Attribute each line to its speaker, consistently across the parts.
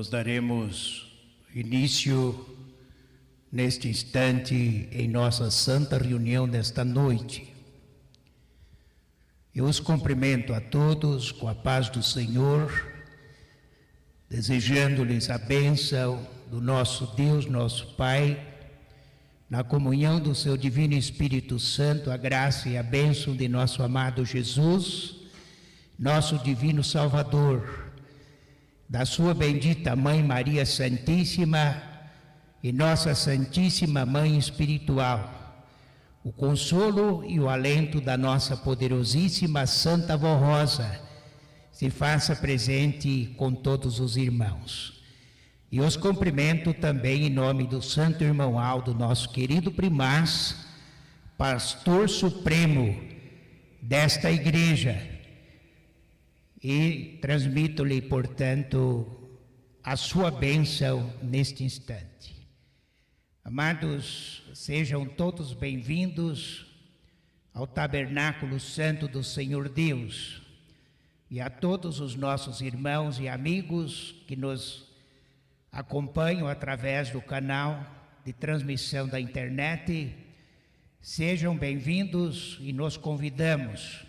Speaker 1: Nós daremos início neste instante em nossa santa reunião desta noite. Eu os cumprimento a todos com a paz do Senhor, desejando-lhes a bênção do nosso Deus, nosso Pai, na comunhão do seu Divino Espírito Santo, a graça e a bênção de nosso amado Jesus, nosso Divino Salvador, da sua bendita Mãe Maria Santíssima e nossa Santíssima Mãe Espiritual, o consolo e o alento da nossa poderosíssima Santa Vó Rosa, se faça presente com todos os irmãos. E os cumprimento também em nome do Santo Irmão Aldo, nosso querido primaz, pastor supremo desta igreja, e transmito-lhe, portanto, a sua bênção neste instante. Amados, sejam todos bem-vindos ao Tabernáculo Santo do Senhor Deus, e a todos os nossos irmãos e amigos que nos acompanham através do canal de transmissão da internet, sejam bem-vindos e nos convidamos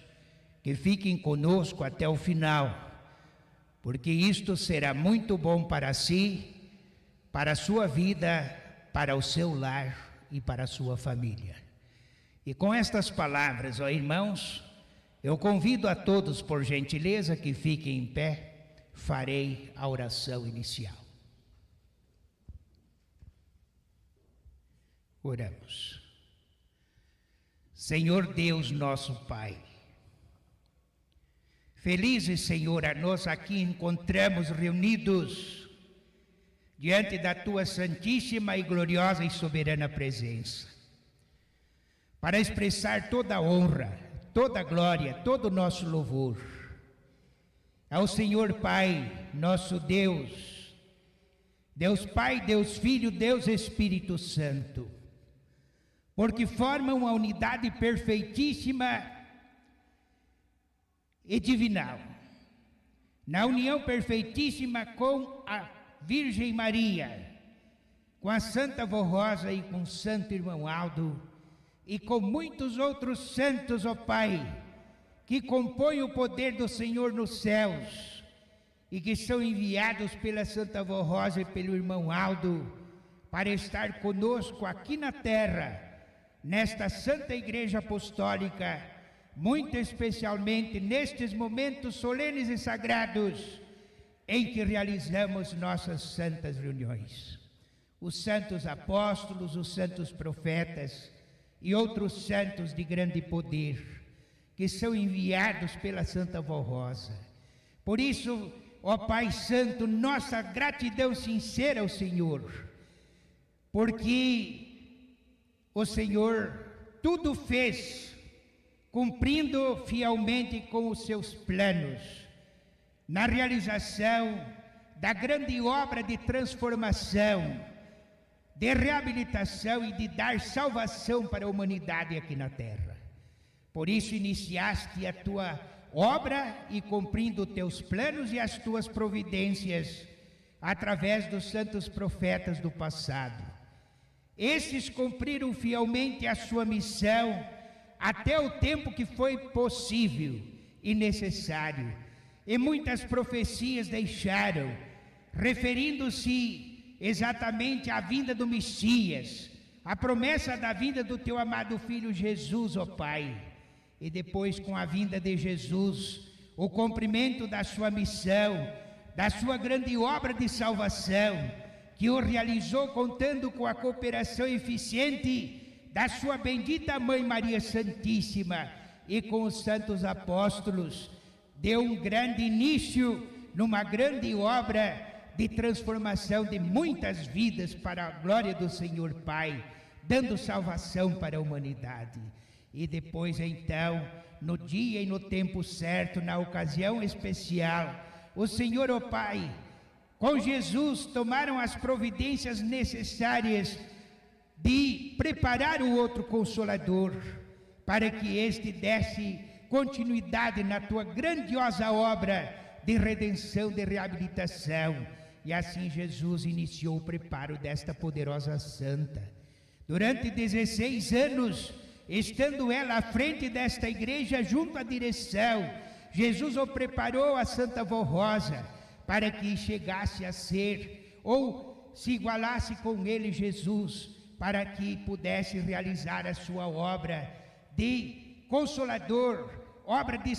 Speaker 1: que fiquem conosco até o final, porque isto será muito bom para si, para a sua vida, para o seu lar e para a sua família. E com estas palavras, ó irmãos, eu convido a todos, por gentileza, que fiquem em pé, farei a oração inicial. Oramos. Senhor Deus, nosso Pai, felizes, Senhor, a nós aqui encontramos reunidos diante da Tua santíssima e gloriosa e soberana presença, para expressar toda a honra, toda a glória, todo o nosso louvor ao Senhor Pai, nosso Deus, Deus Pai, Deus Filho, Deus Espírito Santo, porque formam uma unidade perfeitíssima e divinal, na união perfeitíssima com a Virgem Maria, com a Santa Vó Rosa e com o Santo Irmão Aldo, e com muitos outros santos, ó Pai, que compõem o poder do Senhor nos céus, e que são enviados pela Santa Vó Rosa e pelo Irmão Aldo, para estar conosco aqui na terra, nesta Santa Igreja Apostólica, muito especialmente nestes momentos solenes e sagrados em que realizamos nossas santas reuniões. Os santos apóstolos, os santos profetas e outros santos de grande poder que são enviados pela Santa Vó Rosa. Por isso, ó Pai Santo, nossa gratidão sincera ao Senhor, porque o Senhor tudo fez cumprindo fielmente com os seus planos, na realização da grande obra de transformação, de reabilitação e de dar salvação para a humanidade aqui na terra. Por isso iniciaste a tua obra e cumprindo teus planos e as tuas providências, através dos santos profetas do passado. Esses cumpriram fielmente a sua missão, até o tempo que foi possível e necessário, e muitas profecias deixaram, referindo-se exatamente à vinda do Messias, a promessa da vinda do teu amado Filho Jesus, ó Pai, e depois com a vinda de Jesus, o cumprimento da sua missão, da sua grande obra de salvação, que o realizou contando com a cooperação eficiente da sua bendita Mãe Maria Santíssima e com os santos apóstolos, deu um grande início numa grande obra de transformação de muitas vidas para a glória do Senhor Pai, dando salvação para a humanidade. E depois então, no dia e no tempo certo, na ocasião especial, o Senhor, ó Pai, com Jesus tomaram as providências necessárias de preparar o outro Consolador, para que este desse continuidade na tua grandiosa obra de redenção, de reabilitação E assim Jesus iniciou o preparo desta poderosa santa. Durante 16 anos, estando ela à frente desta igreja, junto à direção, Jesus o preparou a Santa Vó Rosa, para que chegasse a ser, ou se igualasse com ele, Jesus, para que pudesse realizar a sua obra de consolador, obra de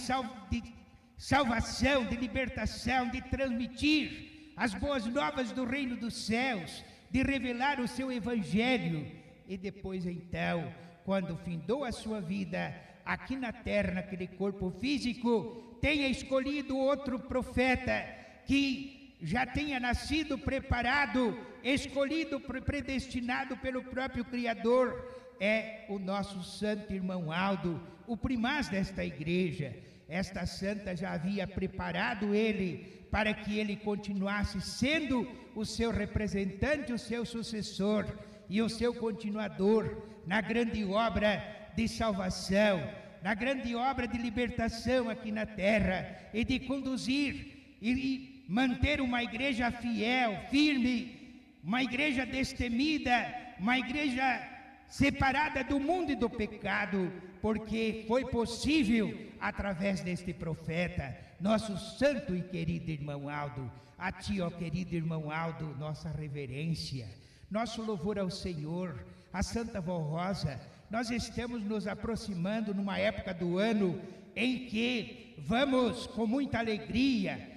Speaker 1: salvação, de libertação, de transmitir as boas novas do reino dos céus, de revelar o seu evangelho. E depois então, quando findou a sua vida aqui na terra, naquele corpo físico, tenha escolhido outro profeta que já tenha nascido preparado, escolhido, predestinado pelo próprio Criador, é o nosso santo irmão Aldo, o primaz desta igreja. Esta santa já havia preparado ele para que ele continuasse sendo o seu representante, o seu sucessor e o seu continuador na grande obra de salvação, na grande obra de libertação aqui na terra, e de conduzir e manter uma igreja fiel, firme, uma igreja destemida, uma igreja separada do mundo e do pecado, porque foi possível através deste profeta, nosso santo e querido irmão Aldo. A ti, ó querido irmão Aldo, nossa reverência, nosso louvor ao Senhor, a Santa Vó Rosa. Nós estamos nos aproximando numa época do ano em que vamos com muita alegria,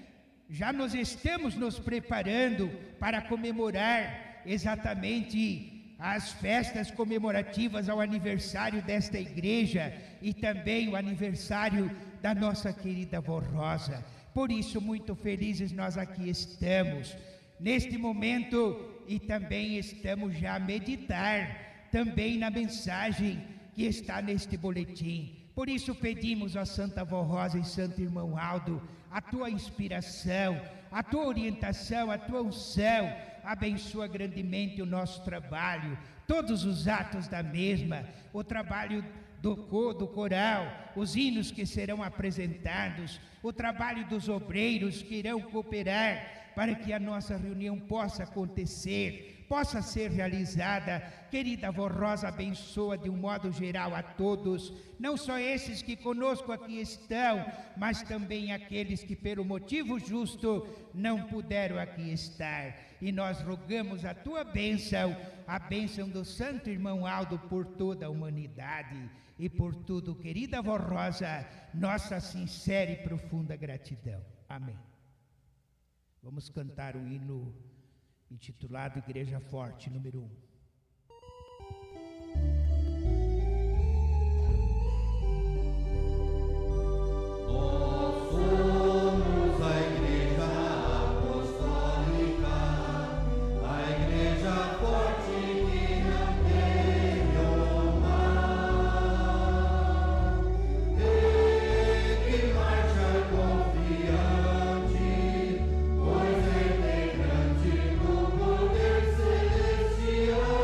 Speaker 1: já nos estamos nos preparando para comemorar exatamente as festas comemorativas ao aniversário desta igreja e também o aniversário da nossa querida Vó Rosa. Por isso, muito felizes nós aqui estamos, neste momento, e também estamos já a meditar também na mensagem que está neste boletim. Por isso pedimos a Santa Vó Rosa e Santo Irmão Aldo, a tua inspiração, a tua orientação, a tua unção. Abençoa grandemente o nosso trabalho, todos os atos da mesma, o trabalho do coral, os hinos que serão apresentados, o trabalho dos obreiros que irão cooperar para que a nossa reunião possa acontecer, possa ser realizada. Querida Vó Rosa, abençoa de um modo geral a todos, não só esses que conosco aqui estão, mas também aqueles que pelo motivo justo não puderam aqui estar. E nós rogamos a tua bênção, a bênção do santo irmão Aldo por toda a humanidade e por tudo. Querida Vó Rosa, nossa sincera e profunda gratidão. Amém. Vamos cantar o hino intitulado Igreja Forte, número 1.
Speaker 2: Celestial.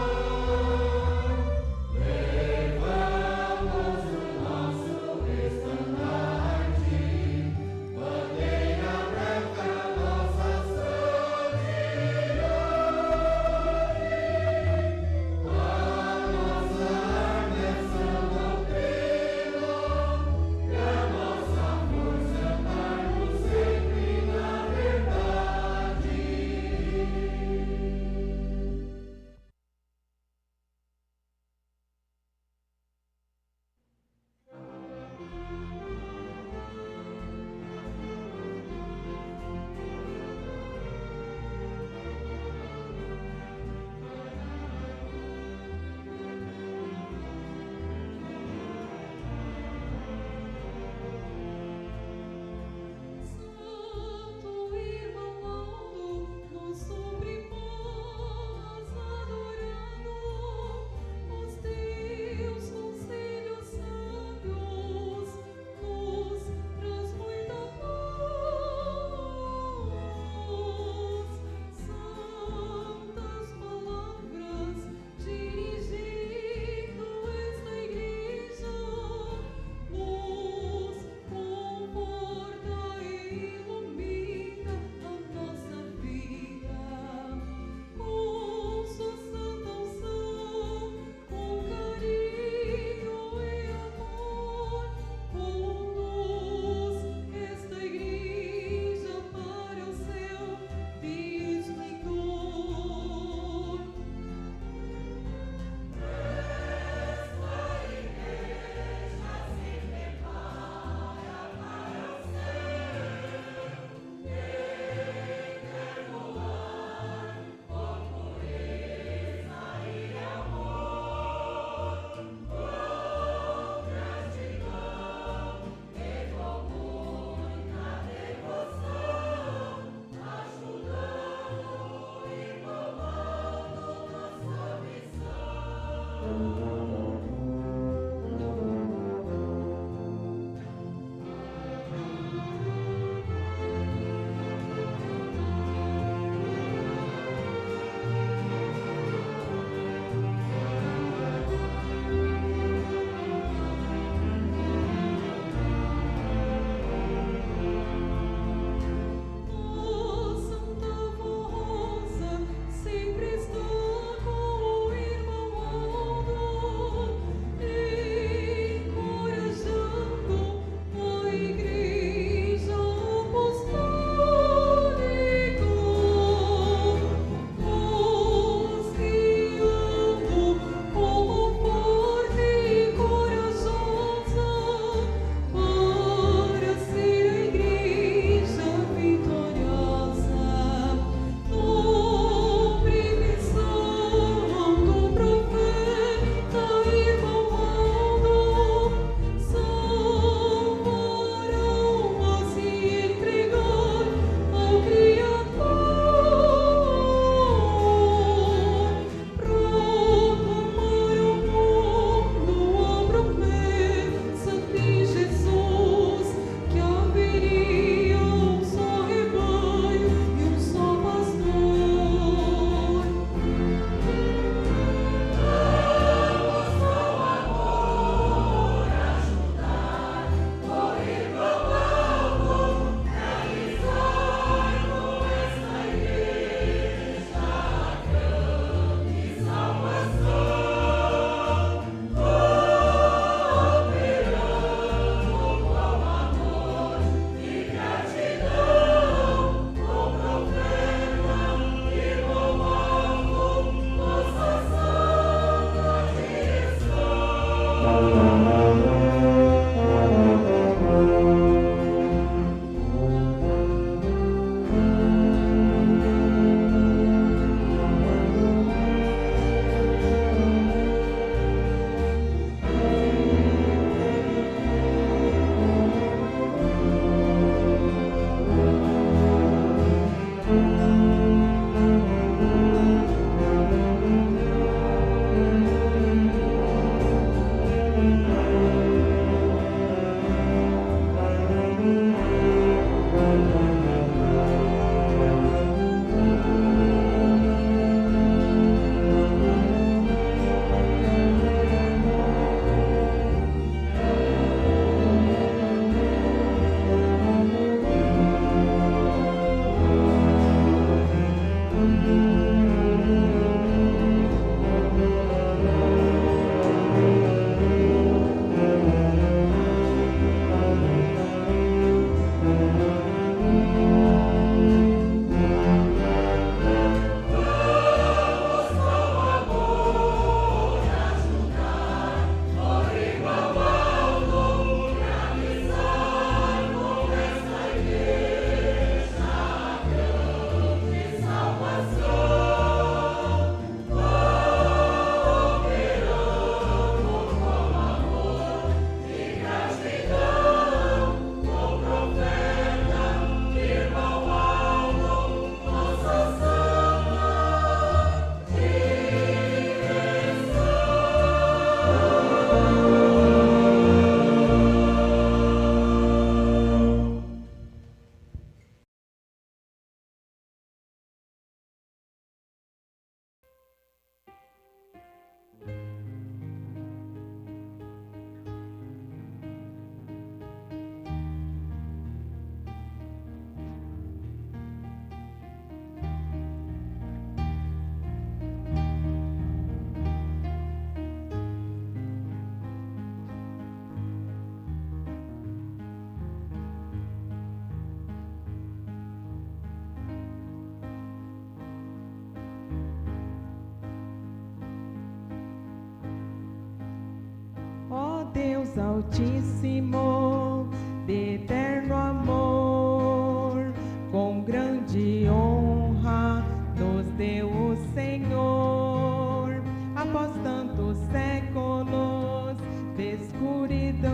Speaker 2: Deus Altíssimo, de eterno amor, com grande honra nos deu o Senhor, após tantos séculos de escuridão,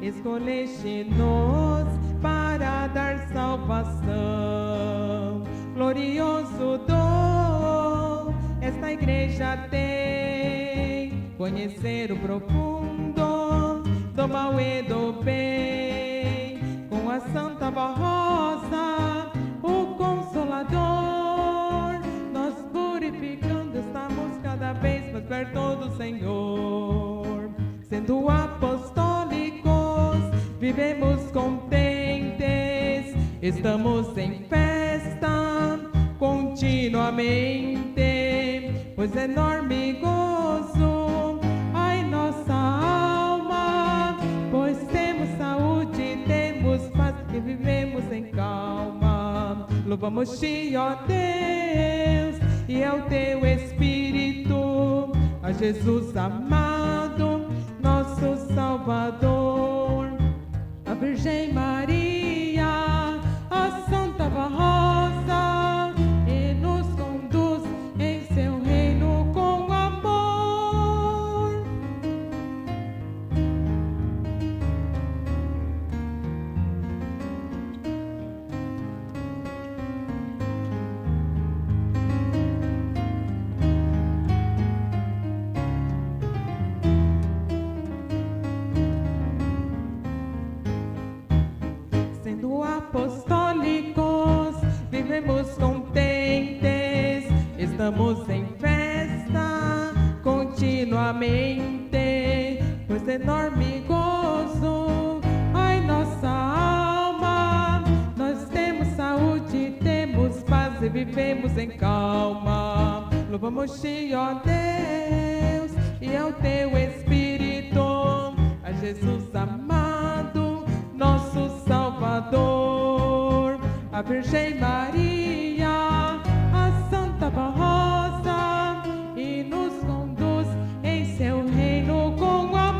Speaker 2: escolheste-nos para dar salvação. Glorioso dom esta igreja tem, conhecer o profundo do mal e do bem, com a Santa Rosa, o Consolador, nós purificando estamos cada vez mais perto do Senhor. Sendo apostólicos, vivemos contentes, estamos em festa continuamente, pois enorme gozo ai nossa alma, pois temos saúde, temos paz e vivemos em calma. Louvamos-te, ó Deus, e ao teu Espírito, a Jesus amado, nosso Salvador, a Virgem Maria, a Santa Rosa, e nos conduz em seu reino com amor. Sendo apostólicos, vivemos contentes, estamos em festa continuamente, pois enorme gozo ai nossa alma, nós temos saúde, temos paz e vivemos em calma. Louvamos-te, ó Deus, e ao teu Espírito, a Jesus amado, nosso Salvador, a Virgem Maria, a Santa Rosa, e nos conduz em seu reino com amor.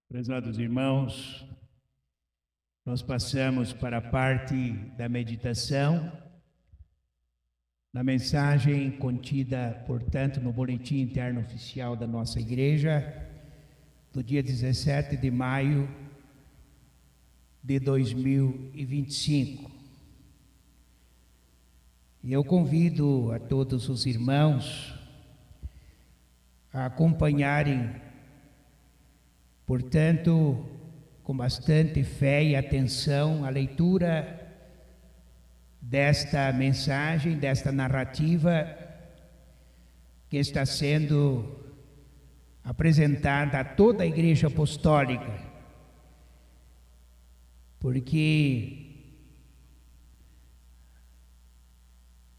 Speaker 1: Prezados irmãos, nós passamos para a parte da meditação, na mensagem contida, portanto, no Boletim Interno Oficial da nossa Igreja, do dia 17 de maio de 2025. E eu convido a todos os irmãos a acompanharem, portanto, com bastante fé e atenção, a leitura desta mensagem, desta narrativa que está sendo apresentada a toda a Igreja Apostólica, porque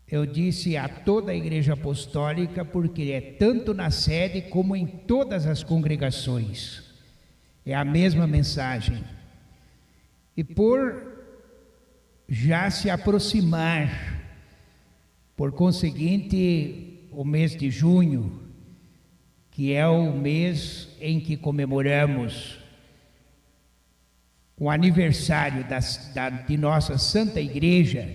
Speaker 1: eu disse a toda a Igreja Apostólica porque é tanto na sede como em todas as congregações. É a mesma mensagem. E por já se aproximar, por conseguinte, o mês de junho, que é o mês em que comemoramos o aniversário de nossa Santa Igreja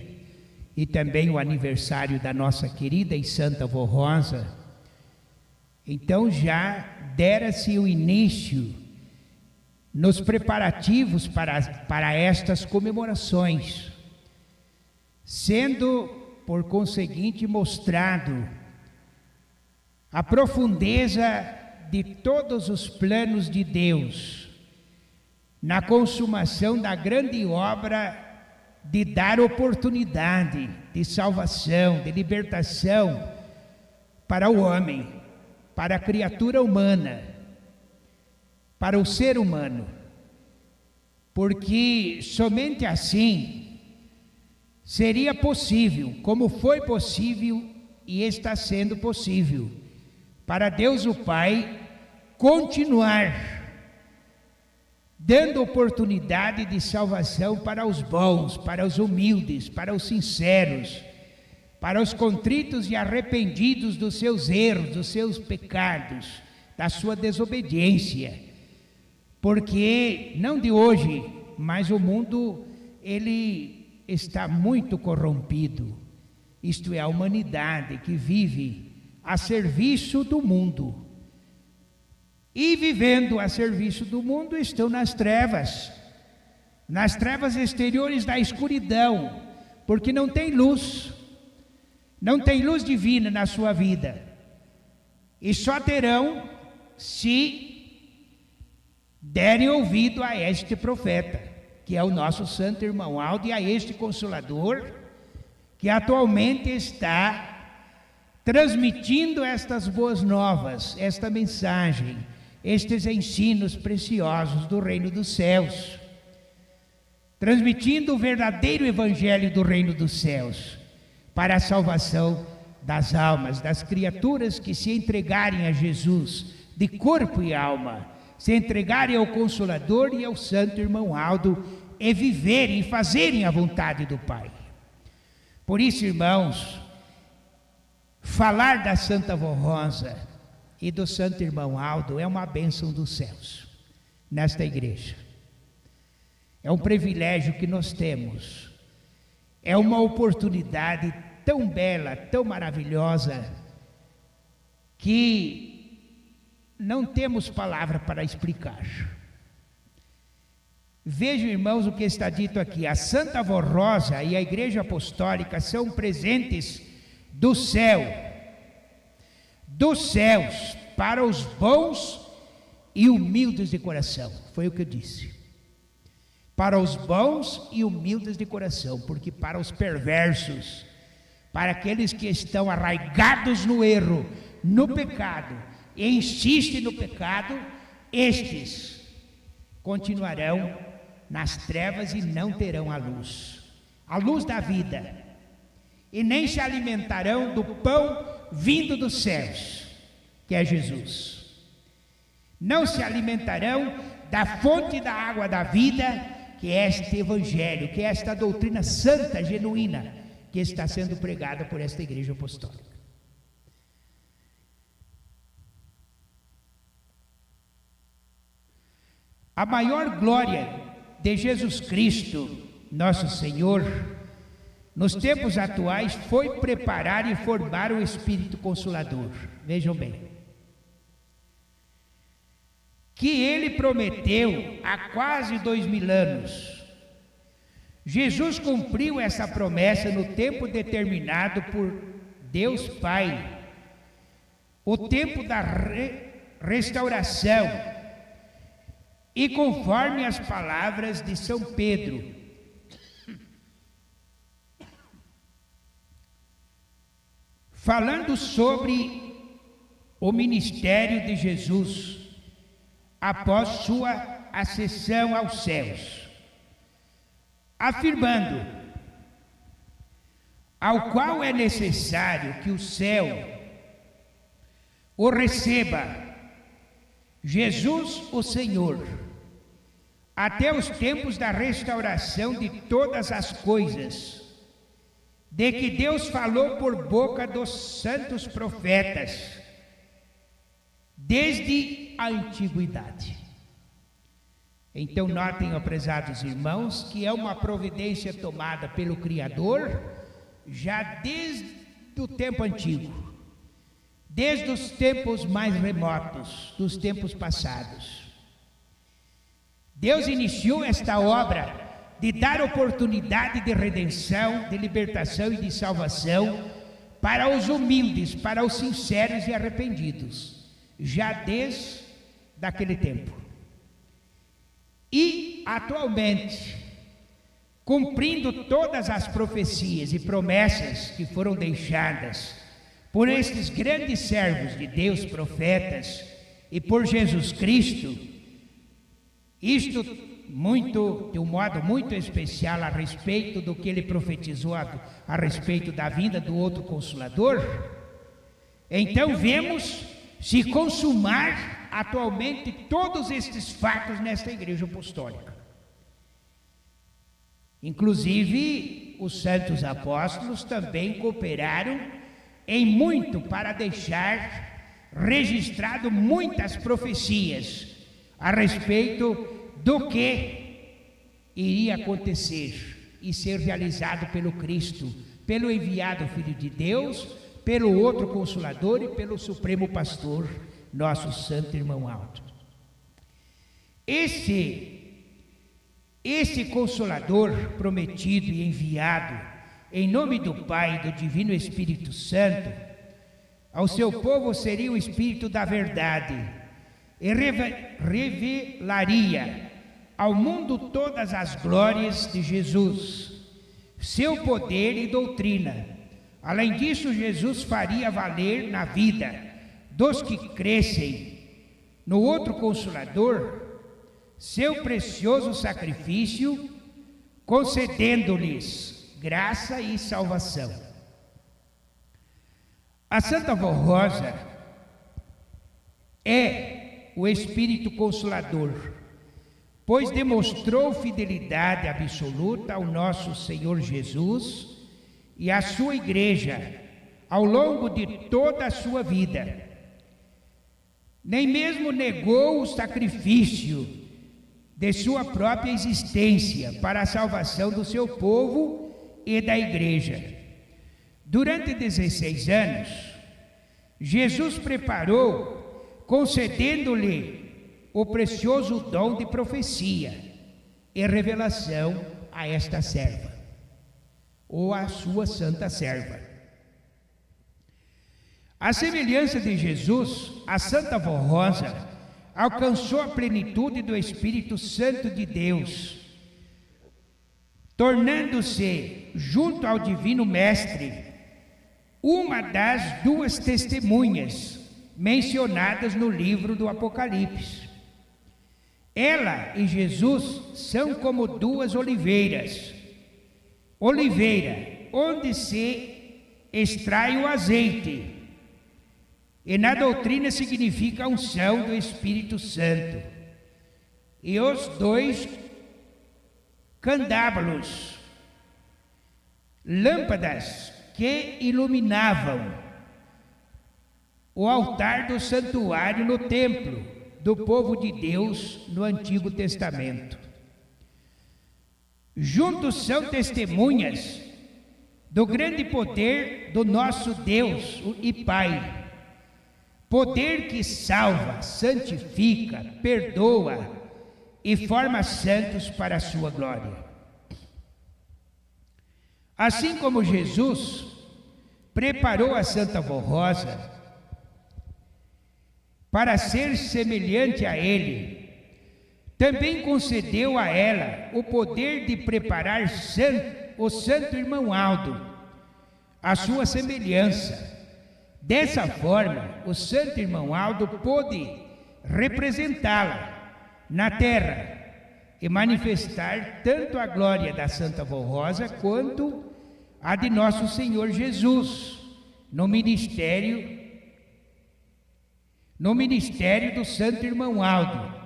Speaker 1: e também o aniversário da nossa querida e Santa Vó Rosa, então já dera-se o início nos preparativos para estas comemorações, sendo, por conseguinte, mostrado a profundeza de todos os planos de Deus na consumação da grande obra de dar oportunidade de salvação, de libertação para o homem, para a criatura humana, para o ser humano, porque somente assim seria possível, como foi possível e está sendo possível, para Deus o Pai continuar dando oportunidade de salvação para os bons, para os humildes, para os sinceros, para os contritos e arrependidos dos seus erros, dos seus pecados, da sua desobediência. Porque não de hoje, mas o mundo ele está muito corrompido. Isto é, a humanidade que vive a serviço do mundo. E vivendo a serviço do mundo estão nas trevas exteriores da escuridão, porque não tem luz divina na sua vida. E só terão se derem ouvido a este profeta, que é o nosso santo irmão Aldo, e a este Consolador, que atualmente está transmitindo estas boas novas, esta mensagem, estes ensinos preciosos do reino dos céus, transmitindo o verdadeiro evangelho do reino dos céus, para a salvação das almas, das criaturas que se entregarem a Jesus, de corpo e alma, se entregarem ao Consolador e ao santo irmão Aldo, e viverem e fazerem a vontade do Pai. Por isso, irmãos, falar da Santa Vó Rosa e do santo irmão Aldo é uma bênção dos céus, nesta igreja. É um privilégio que nós temos, é uma oportunidade tão bela, tão maravilhosa, que não temos palavra para explicar. Vejam, irmãos, o que está dito aqui: a Santa Vó Rosa e a Igreja Apostólica são presentes do céu, dos céus, para os bons e humildes de coração. Foi o que eu disse. Para os bons e humildes de coração, porque para os perversos, para aqueles que estão arraigados no erro, no pecado, e insistem no pecado, estes continuarão nas trevas e não terão a luz da vida, e nem se alimentarão do pão vindo dos céus, que é Jesus. Não se alimentarão da fonte da água da vida, que é este evangelho, que é esta doutrina santa, genuína, que está sendo pregada por esta igreja apostólica. A maior glória de Jesus Cristo, nosso Senhor, nos tempos atuais, foi preparar e formar o Espírito Consolador. Vejam bem, que ele prometeu há quase 2000 anos. Jesus cumpriu essa promessa no tempo determinado por Deus Pai, o tempo da restauração, e conforme as palavras de São Pedro, falando sobre o ministério de Jesus após sua ascensão aos céus, afirmando: ao qual é necessário que o céu o receba, Jesus o Senhor, até os tempos da restauração de todas as coisas, de que Deus falou por boca dos santos profetas, desde a antiguidade. Então notem, ó prezados irmãos, que é uma providência tomada pelo Criador, já desde o tempo antigo, desde os tempos mais remotos, dos tempos passados. Deus iniciou esta obra de dar oportunidade de redenção, de libertação e de salvação para os humildes, para os sinceros e arrependidos, já desde aquele tempo. E atualmente, cumprindo todas as profecias e promessas que foram deixadas por estes grandes servos de Deus, profetas, e por Jesus Cristo, isto de um modo muito especial a respeito do que ele profetizou a respeito da vinda do outro Consolador, então vemos se consumar atualmente todos estes fatos nesta igreja apostólica. Inclusive, os santos apóstolos também cooperaram em muito para deixar registrado muitas profecias a respeito do que iria acontecer e ser realizado pelo Cristo, pelo enviado Filho de Deus, pelo outro Consolador e pelo Supremo Pastor, nosso santo irmão Aldo. Esse Consolador prometido e enviado em nome do Pai e do Divino Espírito Santo, ao seu povo seria o Espírito da verdade, e revelaria ao mundo todas as glórias de Jesus, seu poder e doutrina. Além disso, Jesus faria valer na vida dos que crescem no outro Consolador seu precioso sacrifício, concedendo-lhes graça e salvação. A Santa Vó Rosa é o Espírito Consolador, pois demonstrou fidelidade absoluta ao nosso Senhor Jesus e à sua Igreja ao longo de toda a sua vida. Nem mesmo negou o sacrifício de sua própria existência para a salvação do seu povo e da Igreja. Durante 16 anos, Jesus preparou, concedendo-lhe o precioso dom de profecia e revelação a esta serva, ou a sua santa serva. À semelhança de Jesus, a Santa Vó Rosa alcançou a plenitude do Espírito Santo de Deus, tornando-se, junto ao Divino Mestre, uma das duas testemunhas mencionadas no livro do Apocalipse. Ela e Jesus são como duas oliveiras. Oliveira, onde se extrai o azeite, e na doutrina significa a unção do Espírito Santo. E os dois candelabros, lâmpadas que iluminavam o altar do santuário no templo do povo de Deus no Antigo Testamento. Juntos são testemunhas do grande poder do nosso Deus e Pai, poder que salva, santifica, perdoa e forma santos para a sua glória. Assim como Jesus preparou a Santa Vó Rosa para ser semelhante a Ele, também concedeu a ela o poder de preparar o Santo Irmão Aldo, a sua semelhança. Dessa forma, o Santo Irmão Aldo pôde representá-la na terra e manifestar tanto a glória da Santa Vó Rosa quanto a de nosso Senhor Jesus no ministério do Santo Irmão Aldo.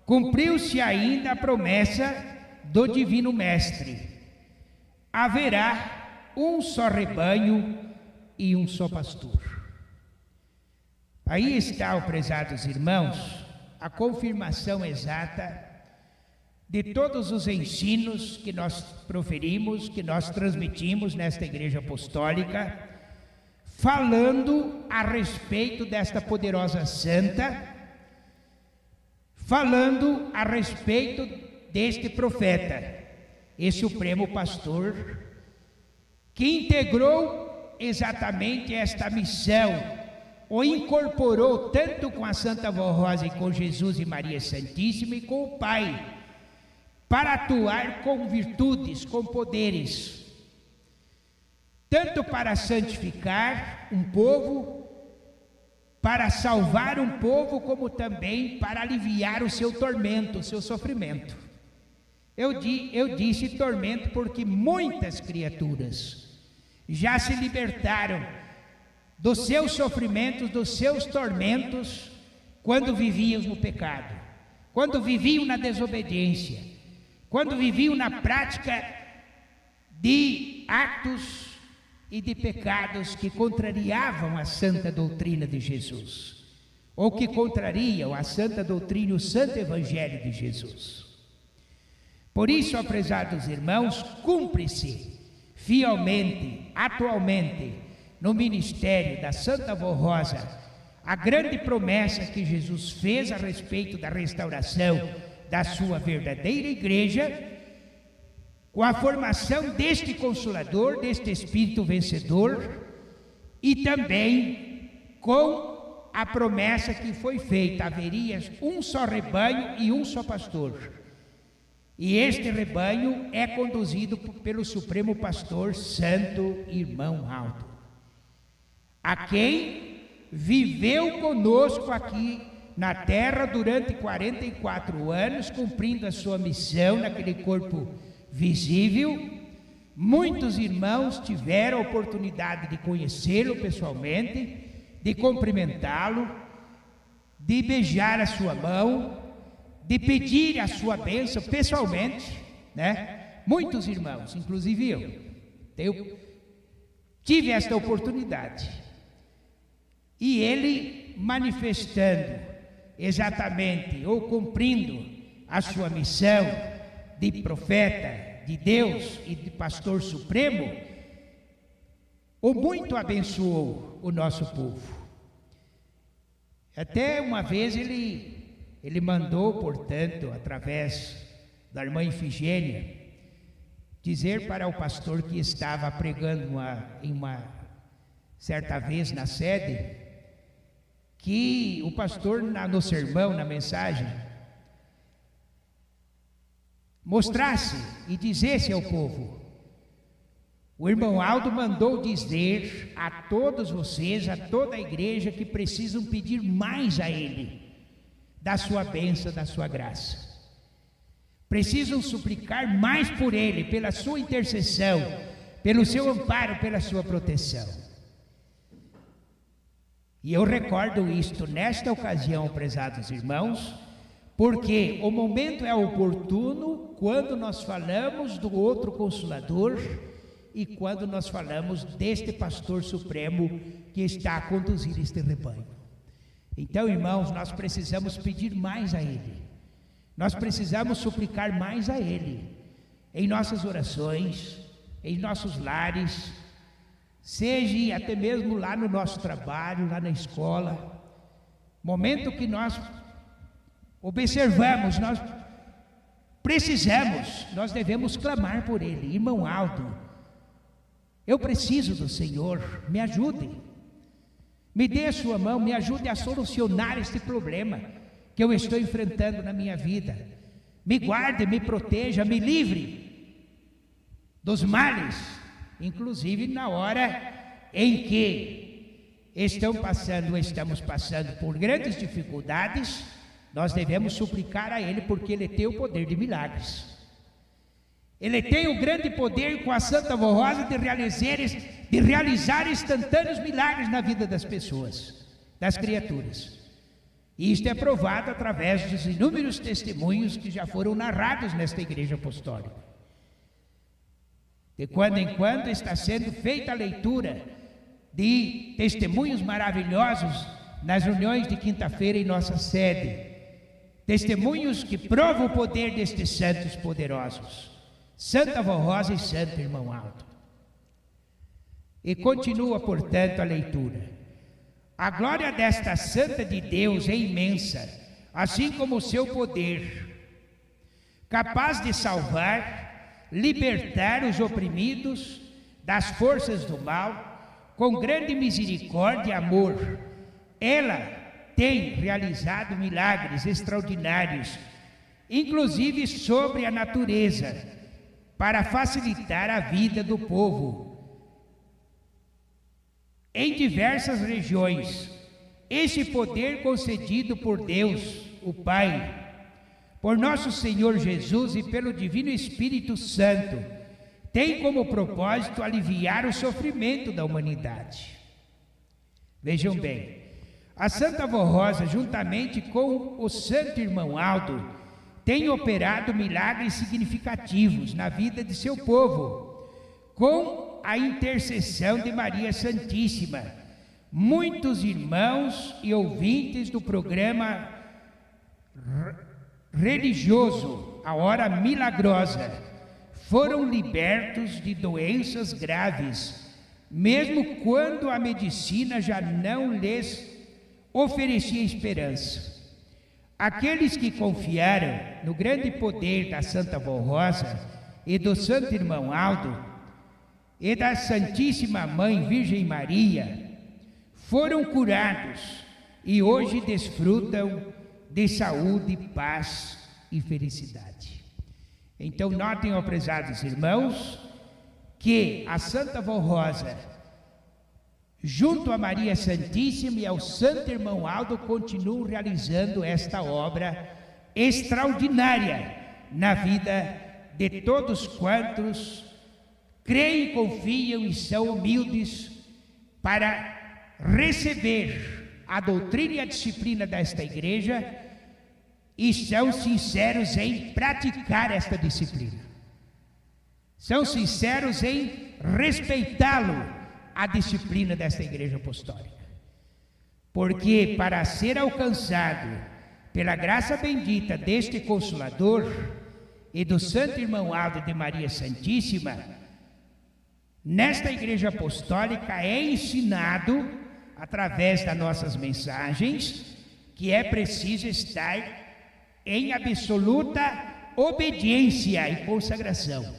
Speaker 1: Cumpriu-se ainda a promessa do Divino Mestre: haverá um só rebanho e um só pastor. Aí está, prezados irmãos, a confirmação exata de todos os ensinos que nós proferimos, que nós transmitimos nesta Igreja Apostólica, falando a respeito desta poderosa santa, falando a respeito deste profeta e supremo pastor, que integrou exatamente esta missão, o incorporou tanto com a Santa Vó Rosa e com Jesus e Maria Santíssima e com o Pai, para atuar com virtudes, com poderes, tanto para santificar um povo, para salvar um povo, como também para aliviar o seu tormento, o seu sofrimento. Eu disse tormento porque muitas criaturas já se libertaram dos seus sofrimentos, dos seus tormentos, quando viviam no pecado, quando viviam na desobediência, quando viviam na prática de atos e de pecados que contrariavam a santa doutrina de Jesus, ou que contrariam a santa doutrina e o santo evangelho de Jesus. Por isso, ó prezados irmãos, cumpre-se fielmente, atualmente, no ministério da Santa Vó Rosa, a grande promessa que Jesus fez a respeito da restauração da sua verdadeira igreja, com a formação deste Consolador, deste Espírito vencedor, e também com a promessa que foi feita: haveria um só rebanho e um só pastor. E este rebanho é conduzido pelo Supremo Pastor Santo Irmão Aldo, a quem viveu conosco aqui na terra durante 44 anos, cumprindo a sua missão naquele corpo visível. Muitos irmãos tiveram a oportunidade de conhecê-lo pessoalmente, de cumprimentá-lo, de beijar a sua mão, de pedir a sua bênção pessoalmente, né? Muitos irmãos, inclusive eu tive esta oportunidade. E ele manifestando exatamente, ou cumprindo a sua missão de profeta de Deus e de pastor supremo, o muito abençoou o nosso povo. Até uma vez ele mandou, portanto, através da irmã Ifigênia, dizer para o pastor que estava pregando certa vez na sede, que o pastor no sermão, na mensagem, mostrasse e dissesse ao povo: o irmão Aldo mandou dizer a todos vocês, a toda a igreja, que precisam pedir mais a ele, da sua bênção, da sua graça. Precisam suplicar mais por ele, pela sua intercessão, pelo seu amparo, pela sua proteção. E eu recordo isto nesta ocasião, prezados irmãos, porque o momento é oportuno quando nós falamos do outro Consolador e quando nós falamos deste pastor supremo que está a conduzir este rebanho. Então, irmãos, nós precisamos pedir mais a ele, nós precisamos suplicar mais a ele, em nossas orações, em nossos lares, seja até mesmo lá no nosso trabalho, lá na escola. Momento que nós observamos, nós precisamos, nós devemos clamar por ele. Irmão Aldo, eu preciso do Senhor, me ajude, me dê a sua mão, me ajude a solucionar este problema que eu estou enfrentando na minha vida. Me guarde, me proteja, me livre dos males, inclusive na hora em que estamos passando por grandes dificuldades. Nós devemos suplicar a ele, porque ele tem o poder de milagres. Ele tem o grande poder, com a Santa Vó Rosa, de realizar instantâneos milagres na vida das pessoas, das criaturas. E isto é provado através dos inúmeros testemunhos que já foram narrados nesta igreja apostólica. De quando em quando está sendo feita a leitura de testemunhos maravilhosos nas reuniões de quinta-feira em nossa sede. Testemunhos que provam o poder destes santos poderosos, Santa Vó Rosa e Santo Irmão Aldo. E continua, portanto, a leitura. A glória desta Santa de Deus é imensa, assim como o seu poder, capaz de salvar, libertar os oprimidos das forças do mal, com grande misericórdia e amor. Ela tem realizado milagres extraordinários, inclusive sobre a natureza, para facilitar a vida do povo. Em diversas regiões, esse poder concedido por Deus, o Pai, por nosso Senhor Jesus e pelo Divino Espírito Santo, tem como propósito aliviar o sofrimento da humanidade. Vejam bem, a Santa Vó Rosa, juntamente com o Santo Irmão Aldo, tem operado milagres significativos na vida de seu povo, com a intercessão de Maria Santíssima. Muitos irmãos e ouvintes do programa religioso A Hora Milagrosa foram libertos de doenças graves, mesmo quando a medicina já não lhes oferecia esperança. Aqueles que confiaram no grande poder da Santa Vó Rosa e do Santo Irmão Aldo e da Santíssima Mãe Virgem Maria foram curados e hoje desfrutam de saúde, paz e felicidade. Então notem, ó prezados irmãos, que a Santa Vó Rosa, junto a Maria Santíssima e ao Santo Irmão Aldo, continuam realizando esta obra extraordinária na vida de todos quantos creem, confiam e são humildes para receber a doutrina e a disciplina desta igreja e são sinceros em praticar esta disciplina. São sinceros em respeitá-lo, a disciplina desta igreja apostólica. Porque para ser alcançado pela graça bendita deste Consolador e do Santo Irmão Aldo de Maria Santíssima, nesta igreja apostólica é ensinado, através das nossas mensagens, que é preciso estar em absoluta obediência e consagração.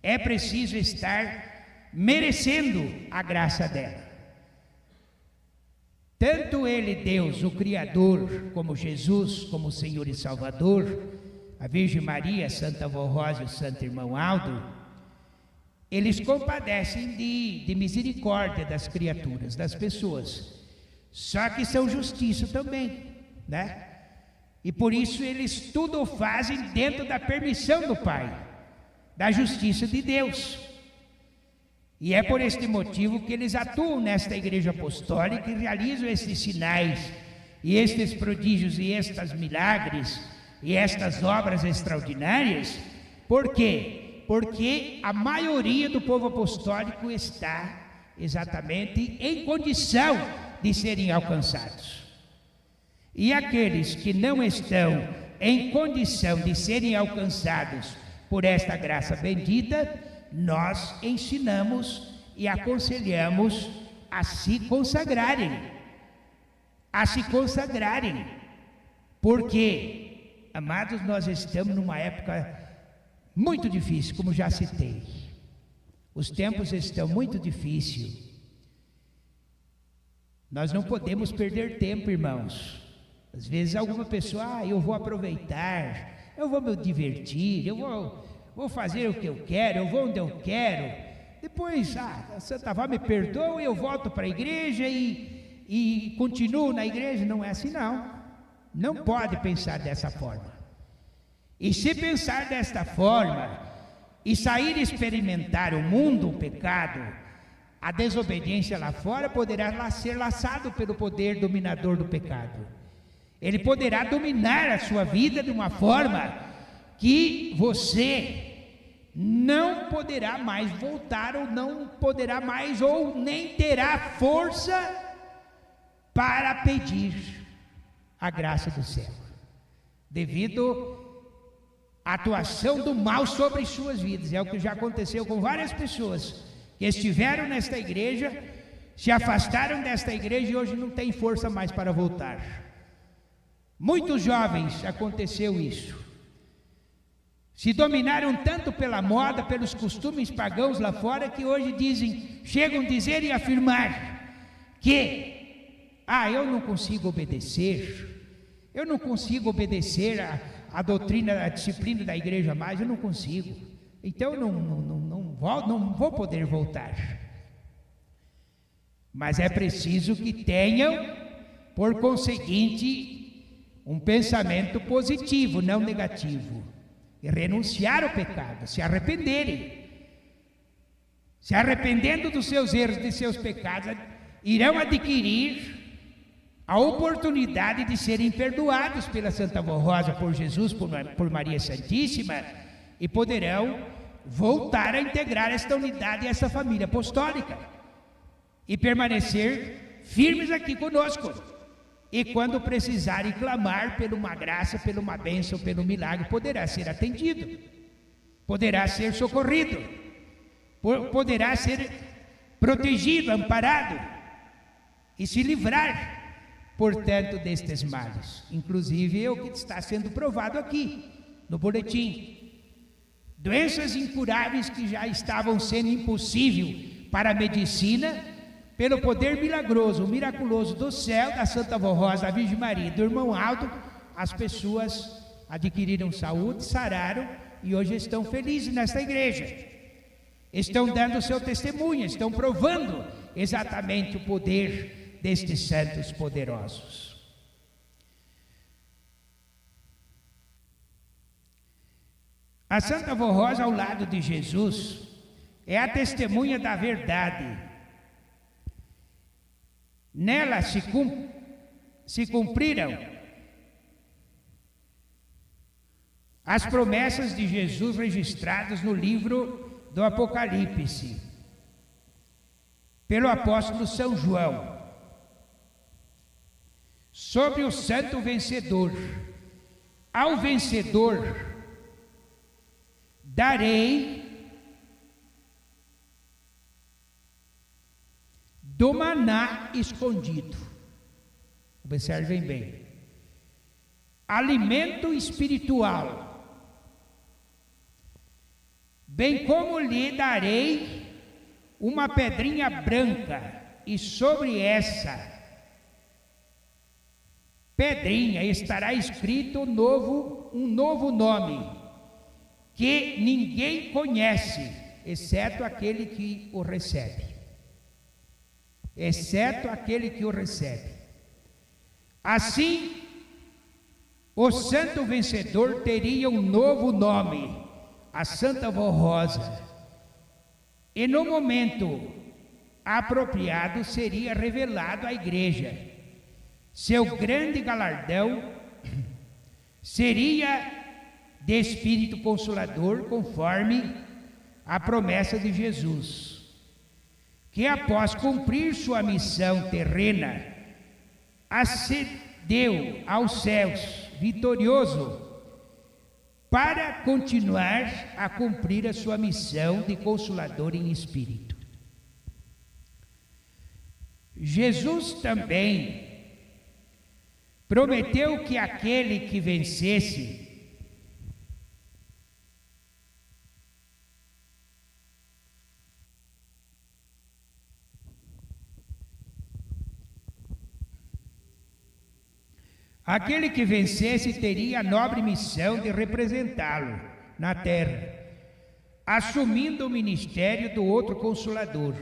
Speaker 1: É preciso estar merecendo a graça dela. Tanto Ele, Deus, o Criador, como Jesus, como Senhor e Salvador, a Virgem Maria, Santa Vó Rosa e o Santo Irmão Aldo, eles compadecem de misericórdia das criaturas, das pessoas. Só que são justiça também, né? E por isso eles tudo fazem dentro da permissão do Pai, da justiça de Deus. E é por este motivo que eles atuam nesta igreja apostólica e realizam estes sinais, e estes prodígios, e estes milagres, e estas obras extraordinárias. Por quê? Porque a maioria do povo apostólico está exatamente em condição de serem alcançados. E aqueles que não estão em condição de serem alcançados por esta graça bendita, nós ensinamos e aconselhamos a se consagrarem. A se consagrarem. Porque, amados, nós estamos numa época muito difícil, como já citei. Os tempos estão muito difíceis. Nós não podemos perder tempo, irmãos. Às vezes alguma pessoa, eu vou aproveitar, eu vou me divertir, eu vou fazer o que eu quero, eu vou onde eu quero. Depois, a Santa Vó me perdoa e eu volto para a igreja e continuo na igreja. Não é assim, não. Não pode pensar dessa forma. E se pensar desta forma e sair experimentar o mundo, o pecado, a desobediência lá fora, poderá ser laçado pelo poder dominador do pecado. Ele poderá dominar a sua vida de uma forma que você não poderá mais voltar, ou não poderá mais, ou nem terá força para pedir a graça do céu, devido à atuação do mal sobre suas vidas. É o que já aconteceu com várias pessoas que estiveram nesta igreja, se afastaram desta igreja e hoje não têm força mais para voltar. Muitos jovens aconteceu isso. Se dominaram tanto pela moda, pelos costumes pagãos lá fora, que hoje chegam a dizer e afirmar que eu não consigo obedecer, a doutrina, a disciplina da igreja mais, eu não consigo, então não vou poder voltar. Mas é preciso que tenham, por conseguinte, um pensamento positivo, não negativo, e renunciar ao pecado, se arrependerem. Se arrependendo dos seus erros, de seus pecados, irão adquirir a oportunidade de serem perdoados pela Santa Vó Rosa, por Jesus, por Maria Santíssima, e poderão voltar a integrar esta unidade e essa família apostólica, e permanecer firmes aqui conosco. E quando precisarem clamar por uma graça, por uma bênção, pelo milagre, poderá ser atendido, poderá ser socorrido, poderá ser protegido, amparado e se livrar, portanto, destes males. Inclusive é o que está sendo provado aqui no boletim. Doenças incuráveis que já estavam sendo impossíveis para a medicina, pelo poder milagroso, miraculoso do céu, da Santa Vó Rosa, da Virgem Maria e do Irmão Aldo, as pessoas adquiriram saúde, sararam e hoje estão felizes nesta igreja. Estão dando o seu testemunho, estão provando exatamente o poder destes santos poderosos. A Santa Vó Rosa, ao lado de Jesus, é a testemunha da verdade. Nela se cumpriram as promessas de Jesus registradas no livro do Apocalipse, pelo apóstolo São João, sobre o santo vencedor. Ao vencedor darei do maná escondido. Observem bem. Alimento espiritual. Bem como lhe darei uma pedrinha branca, e sobre essa pedrinha estará escrito um novo nome, que ninguém conhece, exceto aquele que o recebe. Exceto aquele que o recebe. Assim, o santo vencedor teria um novo nome, a Santa Vó Rosa, e no momento apropriado seria revelado à igreja. Seu grande galardão seria de Espírito Consolador, conforme a promessa de Jesus, que após cumprir sua missão terrena, ascendeu aos céus vitorioso, para continuar a cumprir a sua missão de Consolador em espírito. Jesus também prometeu que aquele que vencesse teria a nobre missão de representá-lo na terra, assumindo o ministério do outro Consolador,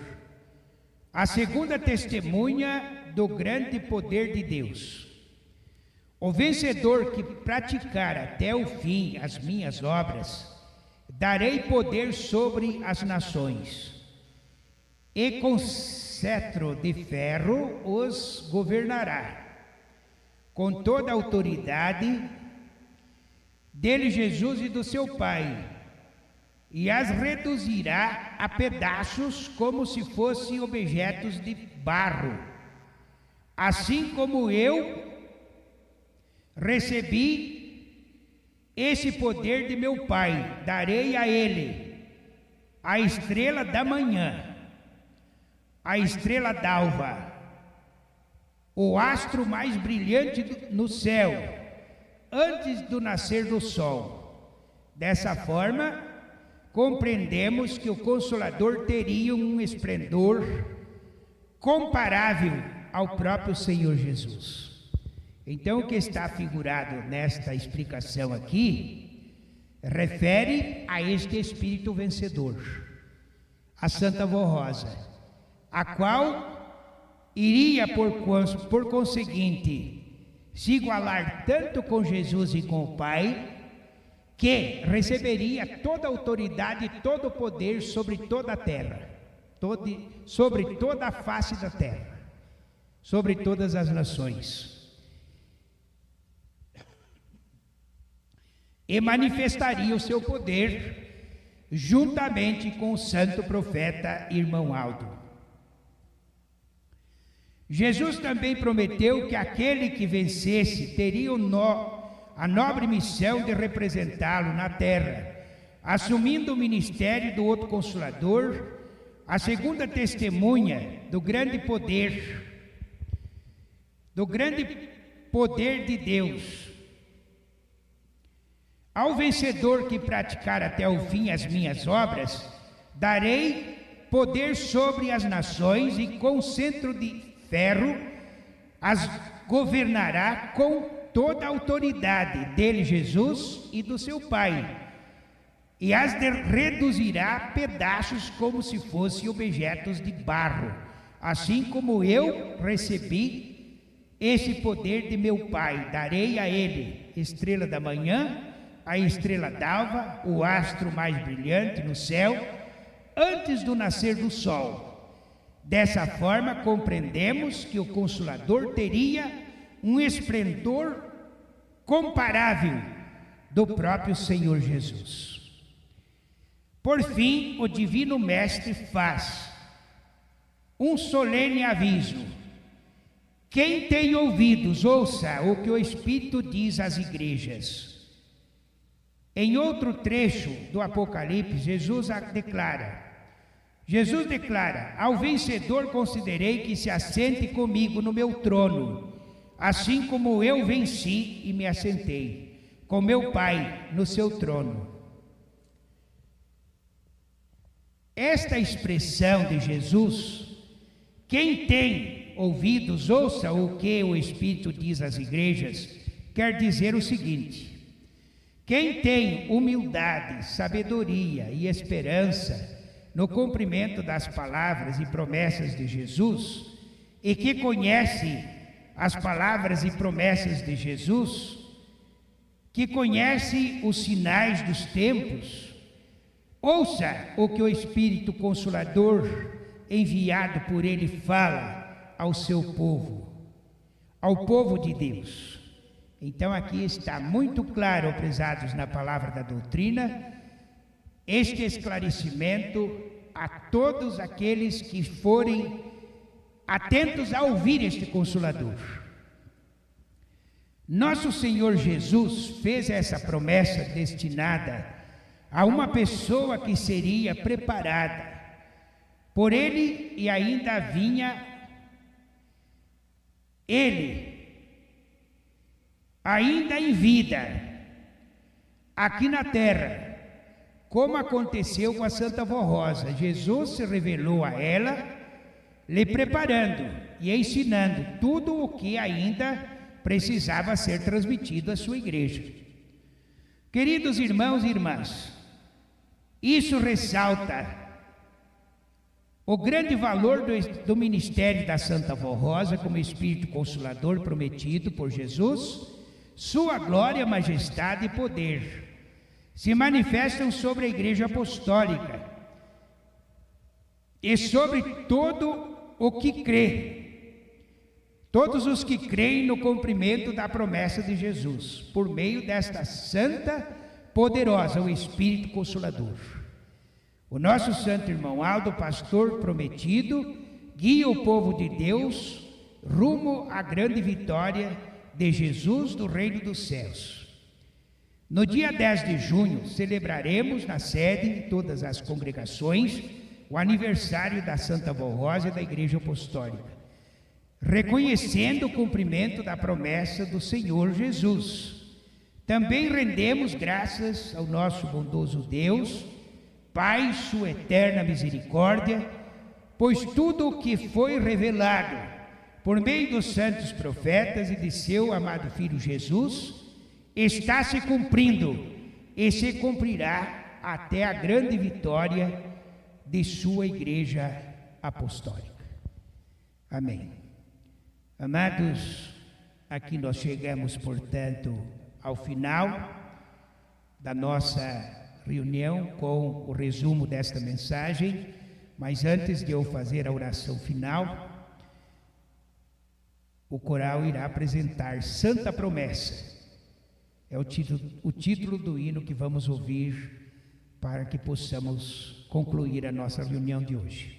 Speaker 1: a segunda testemunha do grande poder de Deus. O vencedor que praticar até o fim as minhas obras, darei poder sobre as nações, e com cetro de ferro os governará, com toda a autoridade dele, Jesus, e do seu Pai, e as reduzirá a pedaços como se fossem objetos de barro. Assim como eu recebi esse poder de meu Pai, darei a ele a estrela da manhã, a estrela d'alva, o astro mais brilhante no céu, antes do nascer do sol. Dessa forma, compreendemos que o Consolador teria um esplendor comparável ao próprio Senhor Jesus. Então, o que está figurado nesta explicação aqui refere a este Espírito vencedor, a Santa Vó Rosa, a qual iria, por conseguinte, se igualar tanto com Jesus e com o Pai, que receberia toda a autoridade e todo o poder sobre toda a terra, sobre toda a face da terra, sobre todas as nações, e manifestaria o seu poder juntamente com o santo profeta irmão Aldo. Jesus também prometeu que aquele que vencesse teria a nobre missão de representá-lo na terra, assumindo o ministério do outro Consolador, a segunda testemunha do grande poder de Deus. Ao vencedor que praticar até o fim as minhas obras, darei poder sobre as nações, e com cetro de ferro as governará com toda a autoridade dele, Jesus, e do seu Pai. e as reduzirá a pedaços como se fossem objetos de barro, assim como eu recebi esse poder de meu Pai. Darei a ele estrela da manhã, a estrela d'alva, o astro mais brilhante no céu, antes do nascer do sol. Dessa forma, compreendemos que o Consolador teria um esplendor comparável do próprio Senhor Jesus. Por fim, o Divino Mestre faz um solene aviso: quem tem ouvidos, ouça o que o Espírito diz às igrejas. Em outro trecho do Apocalipse, Jesus declara: ao vencedor considerei que se assente comigo no meu trono, assim como eu venci e me assentei com meu Pai no seu trono. Esta expressão de Jesus, quem tem ouvidos, ouça o que o Espírito diz às igrejas, quer dizer o seguinte: quem tem humildade, sabedoria e esperança no cumprimento das palavras e promessas de Jesus, e que conhece as palavras e promessas de Jesus, que conhece os sinais dos tempos, ouça o que o Espírito Consolador enviado por ele fala ao seu povo, ao povo de Deus. Então aqui está muito claro, prezados na palavra da doutrina, este esclarecimento a todos aqueles que forem atentos a ouvir este Consolador. Nosso Senhor Jesus fez essa promessa destinada a uma pessoa que seria preparada por ele e ainda vinha ele, ainda em vida, aqui na terra, como aconteceu com a Santa Vó Rosa. Jesus se revelou a ela, lhe preparando e ensinando tudo o que ainda precisava ser transmitido à sua igreja. Queridos irmãos e irmãs, isso ressalta o grande valor do ministério da Santa Vó Rosa como Espírito Consolador prometido por Jesus. Sua glória, majestade e poder se manifestam sobre a Igreja Apostólica e sobre todo o que crê, todos os que creem no cumprimento da promessa de Jesus, por meio desta santa, poderosa, o Espírito Consolador. O nosso santo irmão Aldo, pastor prometido, guia o povo de Deus rumo à grande vitória de Jesus do Reino dos Céus. No dia 10 de junho, celebraremos na sede de todas as congregações o aniversário da Santa Vó Rosa e da Igreja Apostólica, reconhecendo o cumprimento da promessa do Senhor Jesus. Também rendemos graças ao nosso bondoso Deus, Pai, sua eterna misericórdia, pois tudo o que foi revelado por meio dos santos profetas e de seu amado Filho Jesus, está se cumprindo e se cumprirá até a grande vitória de sua Igreja Apostólica. Amém. Amados, aqui nós chegamos, portanto, ao final da nossa reunião com o resumo desta mensagem, mas antes de eu fazer a oração final, o coral irá apresentar Santa Promessa. É o título do hino que vamos ouvir para que possamos concluir a nossa reunião de hoje.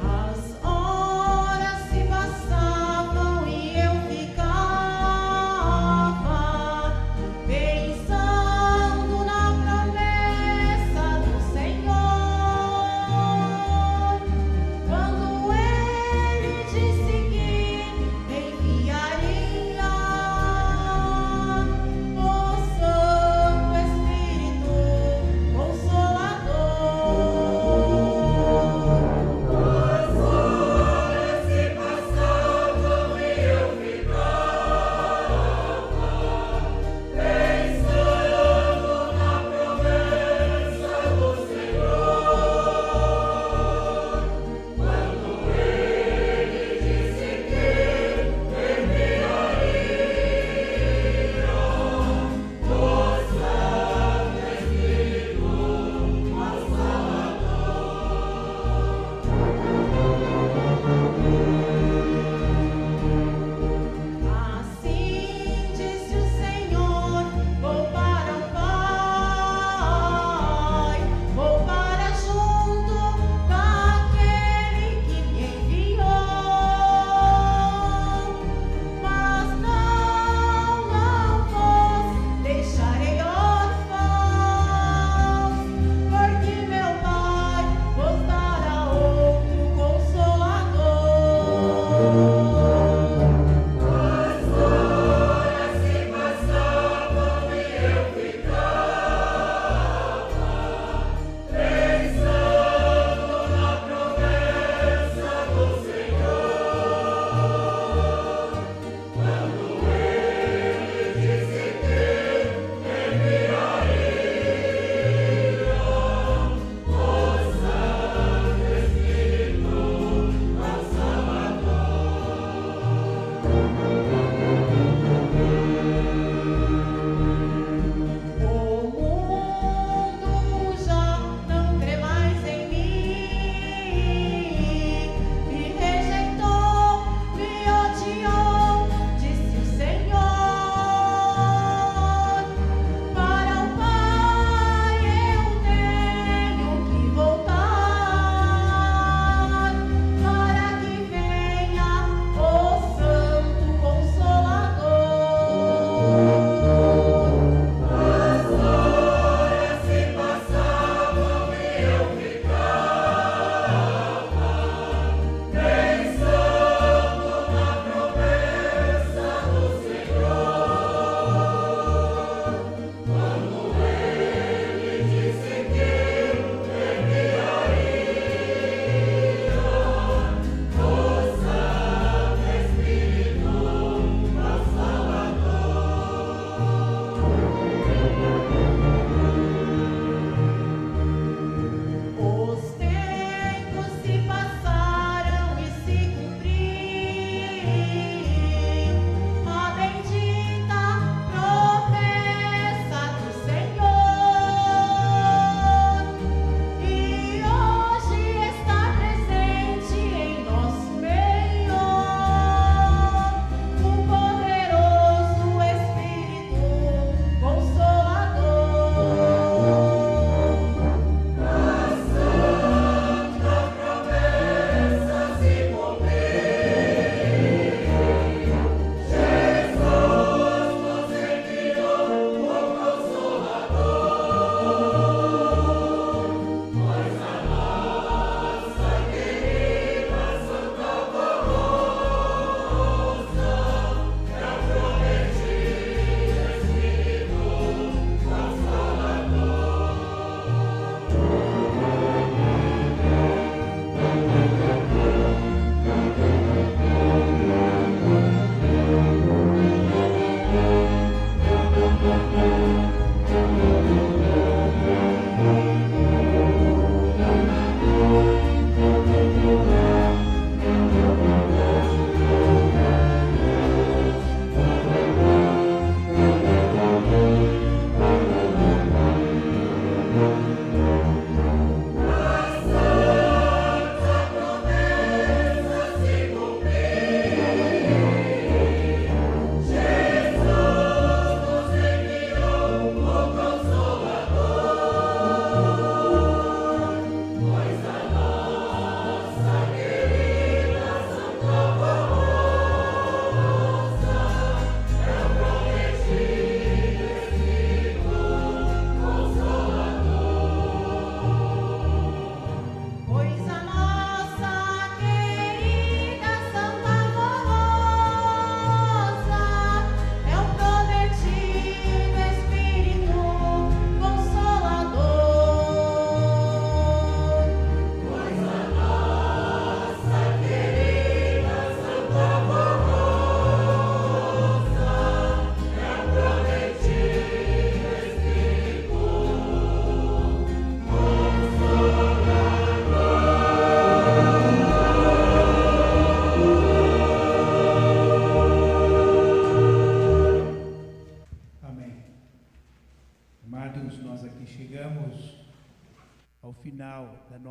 Speaker 3: As horas se passavam e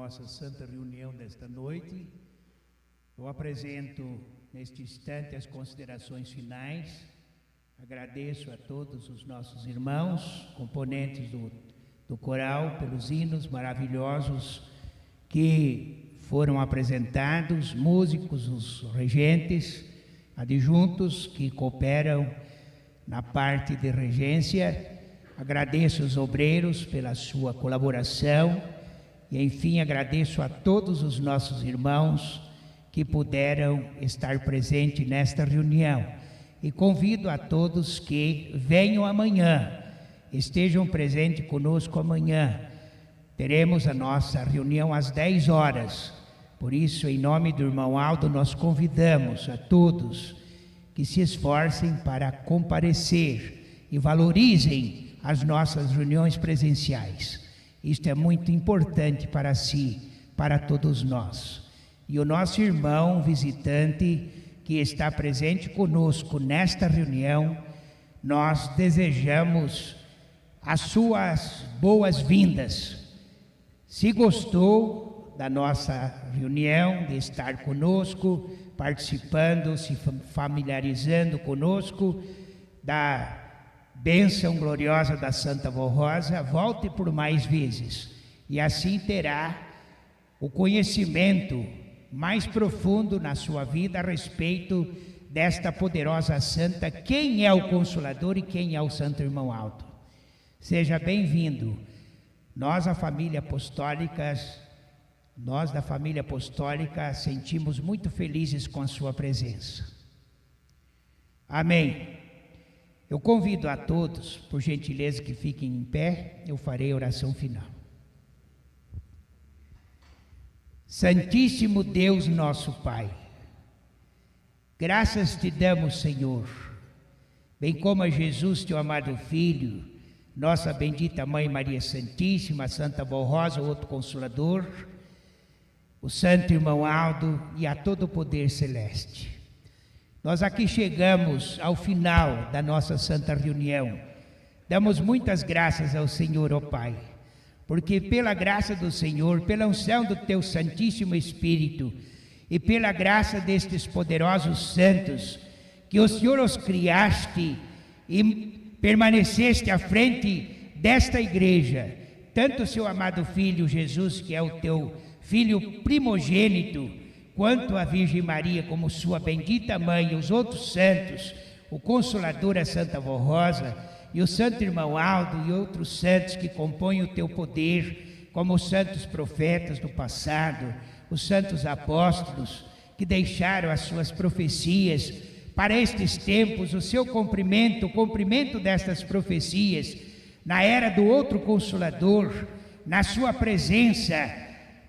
Speaker 1: nossa santa reunião desta noite. Eu apresento neste instante as considerações finais. Agradeço a todos os nossos irmãos, componentes do coral, pelos hinos maravilhosos que foram apresentados, músicos, os regentes, adjuntos que cooperam na parte de regência. Agradeço os obreiros pela sua colaboração e, enfim, agradeço a todos os nossos irmãos que puderam estar presentes nesta reunião. E convido a todos que venham amanhã, estejam presentes conosco amanhã. Teremos a nossa reunião às 10 horas. Por isso, em nome do irmão Aldo, nós convidamos a todos que se esforcem para comparecer e valorizem as nossas reuniões presenciais. Isto é muito importante para si, para todos nós. E o nosso irmão visitante que está presente conosco nesta reunião, nós desejamos as suas boas-vindas. Se gostou da nossa reunião, de estar conosco, participando, se familiarizando conosco, da bênção gloriosa da Santa Vó Rosa, volte por mais vezes, e assim terá o conhecimento mais profundo na sua vida a respeito desta poderosa santa, quem é o Consolador e quem é o Santo Irmão Aldo. Seja bem-vindo. Nós da família apostólica sentimos muito felizes com a sua presença. Amém. Eu convido a todos, por gentileza, que fiquem em pé, eu farei a oração final. Santíssimo Deus nosso Pai, graças te damos, Senhor, bem como a Jesus, teu amado Filho, nossa bendita Mãe Maria Santíssima, a Santa Vó Rosa, o outro Consolador, o Santo Irmão Aldo e a todo o poder celeste. Nós aqui chegamos ao final da nossa santa reunião. Damos muitas graças ao Senhor, ó Pai, porque pela graça do Senhor, pela unção do Teu Santíssimo Espírito e pela graça destes poderosos santos, que o Senhor os criaste e permaneceste à frente desta igreja, tanto o Seu amado Filho Jesus, que é o Teu Filho primogênito, quanto a Virgem Maria como sua bendita mãe, e os outros santos, o Consolador, a Santa Vó Rosa, e o Santo Irmão Aldo, e outros santos que compõem o teu poder, como os santos profetas do passado, os santos apóstolos, que deixaram as suas profecias para estes tempos, o seu cumprimento, o cumprimento destas profecias, na era do outro Consolador, na sua presença,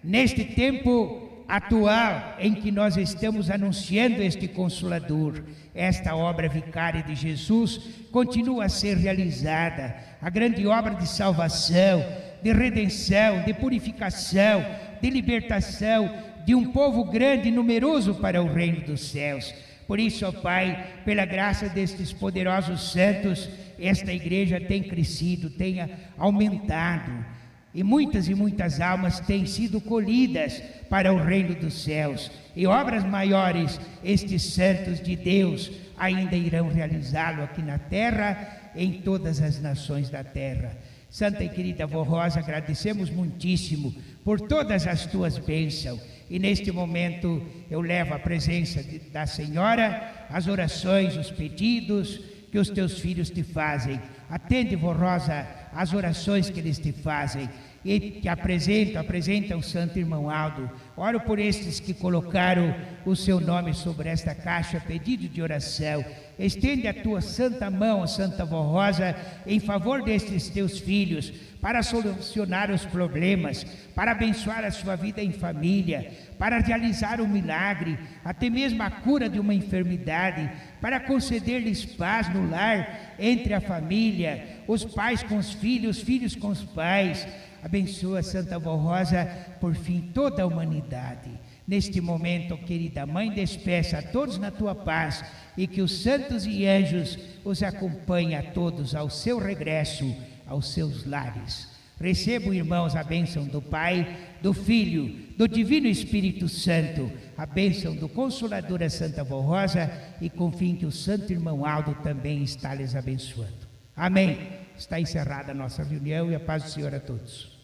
Speaker 1: neste tempo atual em que nós estamos anunciando este Consolador. Esta obra vicária de Jesus continua a ser realizada, a grande obra de salvação, de redenção, de purificação, de libertação de um povo grande e numeroso para o reino dos céus. Por isso, ó Pai, pela graça destes poderosos santos, esta igreja tem crescido, tem aumentado, e muitas almas têm sido colhidas para o reino dos céus. E obras maiores, estes santos de Deus ainda irão realizá-lo aqui na terra, em todas as nações da terra. Santa e querida Vó Rosa, agradecemos muitíssimo por todas as tuas bênçãos. E neste momento eu levo à presença da Senhora as orações, os pedidos que os teus filhos te fazem. Atende, Vó Rosa, as orações que eles te fazem e que apresentam o Santo Irmão Aldo. Oro por estes que colocaram o seu nome sobre esta caixa, pedido de oração. Estende a tua santa mão, Santa Vó Rosa, em favor destes teus filhos, para solucionar os problemas, para abençoar a sua vida em família, para realizar um milagre, até mesmo a cura de uma enfermidade, para conceder-lhes paz no lar, entre a família, os pais com os filhos com os pais. Abençoa, Santa Vó Rosa, por fim, toda a humanidade. Neste momento, querida Mãe, despeça a todos na tua paz e que os santos e anjos os acompanhem a todos ao seu regresso, aos seus lares. Recebam, irmãos, a bênção do Pai, do Filho, do Divino Espírito Santo, a bênção do Consolador, a Santa Vó Rosa, e confiem que o Santo Irmão Aldo também está lhes abençoando. Amém. Está encerrada a nossa reunião e a paz do Senhor a todos.